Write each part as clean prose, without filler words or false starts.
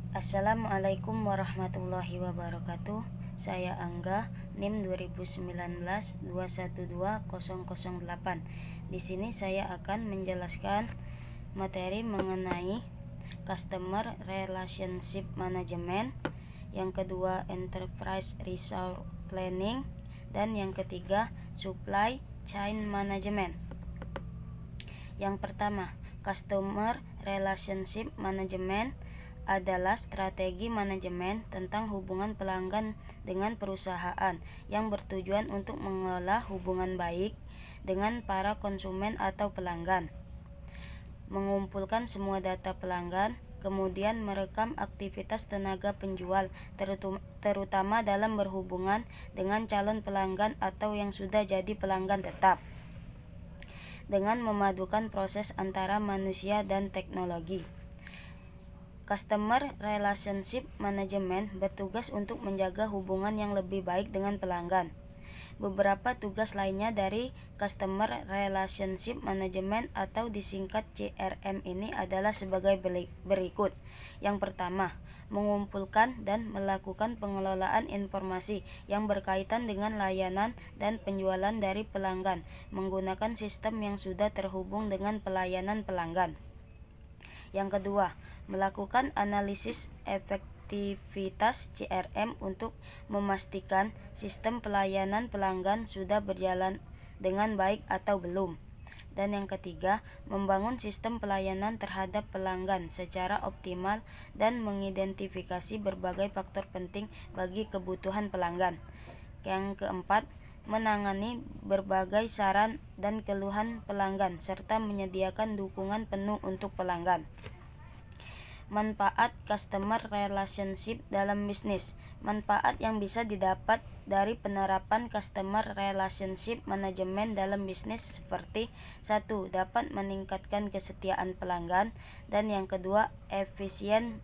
Assalamualaikum warahmatullahi wabarakatuh. Saya Angga, NIM 2019-212-008. Di sini saya akan menjelaskan materi mengenai Customer Relationship Management, yang kedua Enterprise Resource Planning, dan yang ketiga Supply Chain Management. Yang pertama, Customer Relationship Management adalah strategi manajemen tentang hubungan pelanggan dengan perusahaan yang bertujuan untuk mengelola hubungan baik dengan para konsumen atau pelanggan, mengumpulkan semua data pelanggan, kemudian merekam aktivitas tenaga penjual, terutama dalam berhubungan dengan calon pelanggan atau yang sudah jadi pelanggan tetap, dengan memadukan proses antara manusia dan teknologi. Customer Relationship Management bertugas untuk menjaga hubungan yang lebih baik dengan pelanggan. Beberapa tugas lainnya dari Customer Relationship Management atau disingkat CRM ini adalah sebagai berikut. Yang pertama, mengumpulkan dan melakukan pengelolaan informasi yang berkaitan dengan layanan dan penjualan dari pelanggan menggunakan sistem yang sudah terhubung dengan pelayanan pelanggan. Yang kedua, melakukan analisis efektivitas CRM untuk memastikan sistem pelayanan pelanggan sudah berjalan dengan baik atau belum. Dan yang ketiga, membangun sistem pelayanan terhadap pelanggan secara optimal dan mengidentifikasi berbagai faktor penting bagi kebutuhan pelanggan. Yang keempat, menangani berbagai saran dan keluhan pelanggan serta menyediakan dukungan penuh untuk pelanggan. Manfaat Customer Relationship dalam bisnis. Manfaat yang bisa didapat dari penerapan Customer Relationship Management dalam bisnis seperti 1. Dapat meningkatkan kesetiaan pelanggan, dan yang kedua, efisien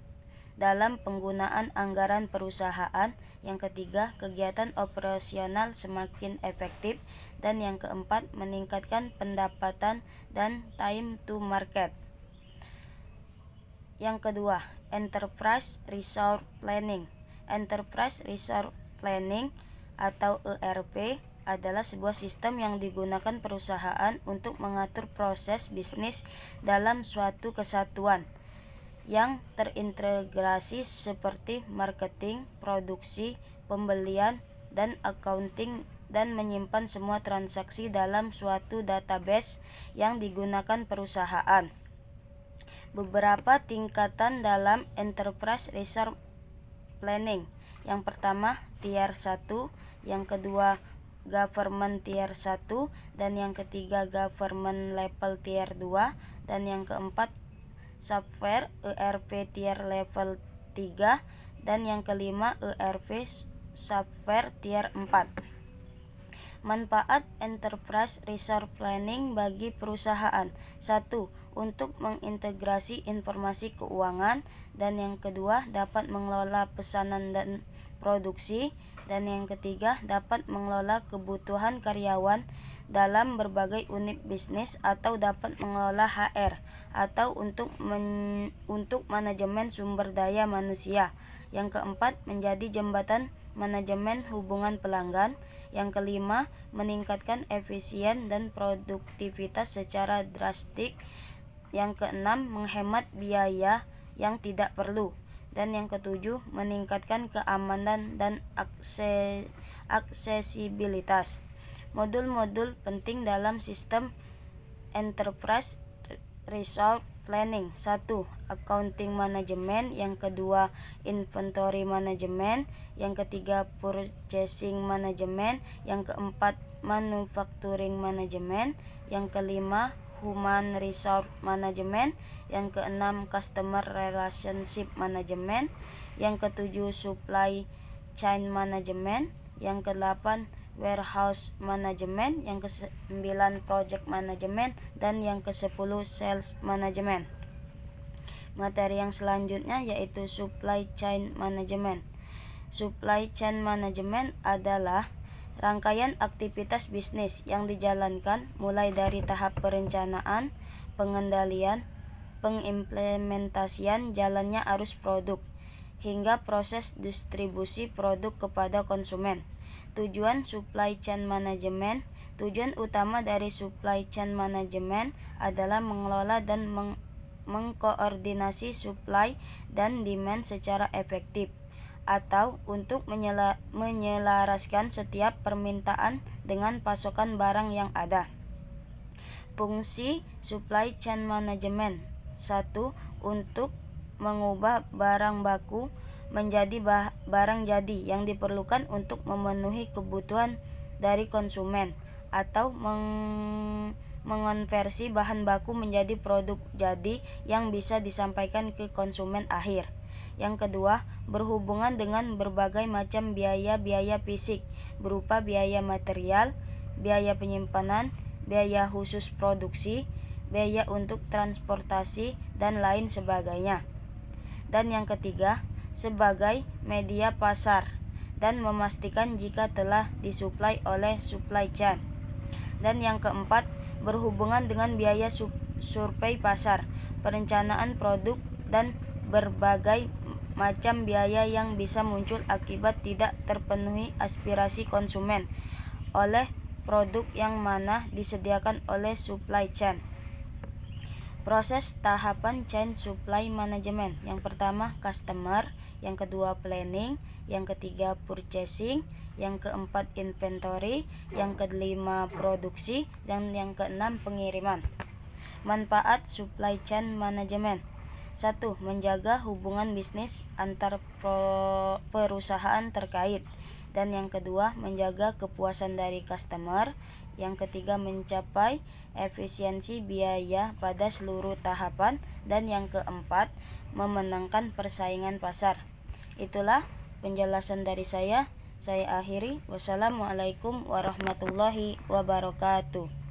dalam penggunaan anggaran perusahaan. Yang ketiga, kegiatan operasional semakin efektif, dan yang keempat, meningkatkan pendapatan dan time to market. Yang kedua, Enterprise Resource Planning. Enterprise Resource Planning atau ERP adalah sebuah sistem yang digunakan perusahaan untuk mengatur proses bisnis dalam suatu kesatuan yang terintegrasi seperti marketing, produksi, pembelian, dan accounting, dan menyimpan semua transaksi dalam suatu database yang digunakan perusahaan. Beberapa tingkatan dalam Enterprise Resource Planning. Yang pertama, Tier 1, yang kedua, Government Tier 1, dan yang ketiga, Government Level Tier 2, dan yang keempat, Software ERP Tier Level 3, dan yang kelima, ERP Software Tier 4. Manfaat Enterprise Resource Planning bagi perusahaan. 1. Untuk mengintegrasi informasi keuangan, dan yang kedua, dapat mengelola pesanan dan produksi, dan yang ketiga, dapat mengelola kebutuhan karyawan dalam berbagai unit bisnis, atau dapat mengelola HR atau untuk manajemen sumber daya manusia. Yang keempat, menjadi jembatan manajemen hubungan pelanggan. Yang kelima, meningkatkan efisien dan produktivitas secara drastik. Yang keenam, menghemat biaya yang tidak perlu. Dan yang ketujuh, meningkatkan keamanan dan aksesibilitas. Modul-modul penting dalam sistem Enterprise Resource Planning. 1. Accounting Management. Yang kedua, Inventory Management. Yang ketiga, Purchasing Management. Yang keempat, Manufacturing Management. Yang kelima, Human Resource Management. Yang keenam, Customer Relationship Management. Yang ketujuh, Supply Chain Management. Yang kedelapan, Warehouse Management. Yang ke-9, Project Management, dan yang ke-10, Sales Management. Materi yang selanjutnya yaitu Supply Chain Management. Supply Chain Management adalah rangkaian aktivitas bisnis yang dijalankan mulai dari tahap perencanaan, pengendalian, pengimplementasian, jalannya arus produk, hingga proses distribusi produk kepada konsumen. Tujuan supply chain management. Tujuan utama dari supply chain management adalah mengelola dan mengkoordinasi supply dan demand secara efektif, atau untuk menyelaraskan setiap permintaan dengan pasokan barang yang ada. Fungsi supply chain management: 1. Untuk mengubah barang baku menjadi barang jadi yang diperlukan untuk memenuhi kebutuhan dari konsumen, atau mengonversi bahan baku menjadi produk jadi yang bisa disampaikan ke konsumen akhir. Yang kedua, berhubungan dengan berbagai macam biaya-biaya fisik berupa biaya material, biaya penyimpanan, biaya khusus produksi, biaya untuk transportasi, dan lain sebagainya. Dan yang ketiga, sebagai media pasar dan memastikan jika telah disuplai oleh supply chain. Dan yang keempat, berhubungan dengan biaya survei pasar, perencanaan produk, dan berbagai macam biaya yang bisa muncul akibat tidak terpenuhi aspirasi konsumen oleh produk yang mana disediakan oleh supply chain. Proses tahapan chain supply management: yang pertama customer, yang kedua planning, yang ketiga purchasing, yang keempat inventory, yang kelima produksi, dan yang keenam pengiriman. Manfaat supply chain management: 1. Menjaga hubungan bisnis antar perusahaan terkait. Dan yang kedua, menjaga kepuasan dari customer. Yang ketiga, mencapai efisiensi biaya pada seluruh tahapan. Dan yang keempat, memenangkan persaingan pasar. Itulah penjelasan dari saya. Saya akhiri. Wassalamualaikum warahmatullahi wabarakatuh.